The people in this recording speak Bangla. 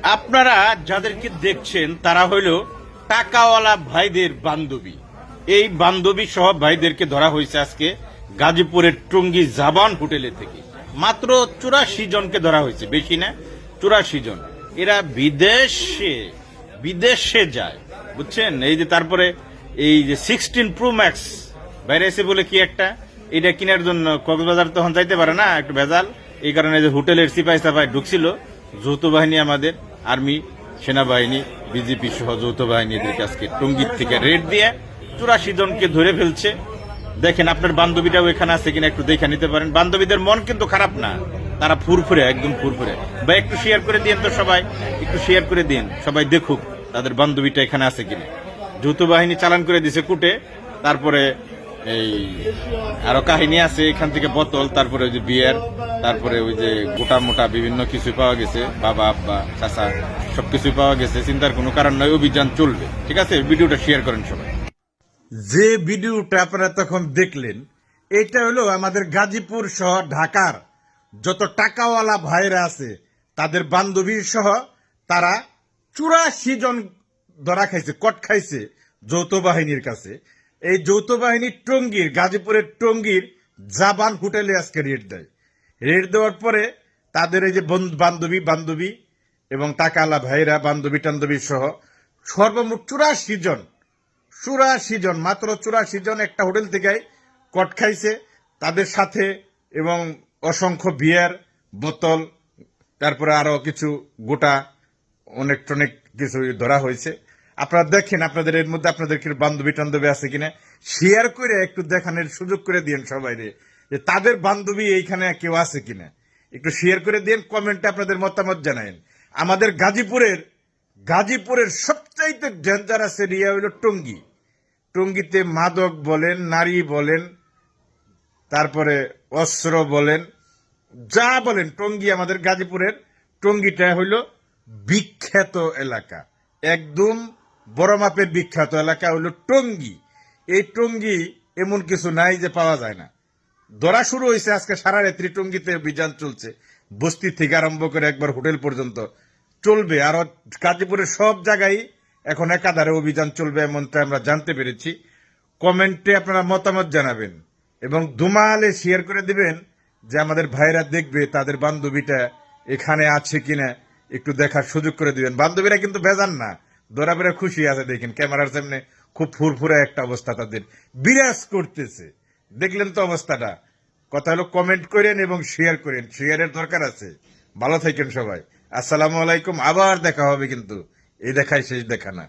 আপনারা যাদেরকে দেখছেন তারা হইল টাকাওয়ালা ভাইদের বান্ধবী। এই বান্ধবী সহ ভাইদেরকে ধরা হয়েছে আজকে গাজীপুরের টঙ্গী জাবান হোটেলে থেকে। মাত্র 84 জনকে ধরা হয়েছে, বেশি না, 84 জন। এরা বিদেশে যায়, বুঝছেন। এই যে তারপরে এই যে 16 প্রো ম্যাক্স বাইরে এসে বলে কি একটা, এটা কেনার জন্য কক্সবাজার তখন যাইতে পারে না, একটু ভেজাল। এই কারণে যে হোটেলের সিপাই সাপাই ঢুকছিল, যৌথ বাহিনী, আমাদের আর্মি, সেনাবাহিনী, বিজেপি সহ যৌথ বাহিনী এদেরকে আজকে টঙ্গীর থেকে রেড দিয়ে 84 জনকে ধরে ফেলছে। দেখেন আপনার বান্ধবীটাও এখানে আছে কিনা একটু দেখে নিতে পারেন। বান্ধবীদের মন কিন্তু খারাপ না, তারা ফুরফুরে, একদম ফুরফুরে। বা একটু শেয়ার করে দিন তো সবাই, একটু শেয়ার করে দিন, সবাই দেখুক তাদের বান্ধবীটা এখানে আছে কিনা। যৌথ বাহিনী চালান করে দিছে কুটে। তারপরে এই আরো কাহিনী আছে, এখান থেকে বোতল, তারপরে ওই যে বিয়ার, তারপরে ওই যে গোটা মোটা বিভিন্ন কিছু পাওয়া গেছে, বাবা আব্বা চাচা সবকিছু পাওয়া গেছে। চিন্তার কোনো কারণ নয়, অভিযান চলবে। ঠিক আছে, ভিডিওটা শেয়ার করেন সবাই। যে ভিডিওটা আপনারা তখন দেখলেন, এটা হলো আমাদের গাজীপুর সহ ঢাকার যত টাকাওয়ালা ভাইরা আছে তাদের বান্ধবী সহ তারা 84 জন ধরা খাইছে, কট খাইছে যৌথ বাহিনীর কাছে। এই যৌথ বাহিনী টঙ্গীর, গাজীপুরের টঙ্গীর জাবান হোটেলে আজকে রেড দেয়। রেড দেওয়ার পরে তাদের এই যে বান্ধবী এবং টাকাওয়ালা ভাইরা বান্ধবী টান্ধবী সহ সর্বমোট 84 জন, মাত্র 84 জন একটা হোটেল থেকে কট খাইছে তাদের সাথে। এবং অসংখ্য বিয়ার বোতল, তারপরে আরো কিছু গোটা অনেক কিছু ধরা হয়েছে। আপনারা দেখেন, আপনাদের এর মধ্যে আপনাদের বান্ধবী টান্ধবী আছে কিনা শেয়ার করে একটু দেখানোর সুযোগ করে দিন সবাই, যে তাদের বান্ধবী এইখানে কেউ আছে কিনা একটু শেয়ার করে দিন। কমেন্টে আপনাদের মতামত জানায়েন। আমাদের গাজীপুরের সবচাইতে ডেঞ্জারাস এরিয়া হইল টঙ্গী। টঙ্গীতে মাদক বলেন, নারী বলেন, তারপরে অস্ত্র বলেন, যা বলেন, টঙ্গী, আমাদের গাজীপুরের টঙ্গীটা হইল বিখ্যাত এলাকা, একদম বড় মাপের বিখ্যাত এলাকা হইল টঙ্গী। এই টঙ্গী এমন কিছু নাই যে পাওয়া যায় না। ধরা শুরু হয়েছে আজকে, সারা রাত্রি টঙ্গীতে অভিযান চলছে, বস্তি থেকে আরম্ভ করে একবার হোটেল পর্যন্ত চলবে। আর গাজীপুরের সব জায়গায় এখন একাধারে অভিযান চলবে, এমনটা আমরা জানতে পেরেছি। কমেন্টে আপনারা মতামত জানাবেন এবং দুমালে শেয়ার করে দিবেন, যে আমাদের ভাইরা দেখবে তাদের বান্ধবীটা এখানে আছে কিনা একটু দেখার সুযোগ করে দিবেন। বান্ধবীরা কিন্তু বেজান না, ধরা বেড়া খুশি আছে। দেখেন ক্যামেরার সামনে খুব ফুরফুরে একটা অবস্থা তাদের বিরাজ করতেছে। দেখলেন তো অবস্থাটা। কথা হলো কমেন্ট করেন এবং শেয়ার করেন, শেয়ারের দরকার আছে। ভালো থাকেন সবাই। আসসালামু আলাইকুম। আবার দেখা হবে, কিন্তু এই দেখাই শেষ দেখা না।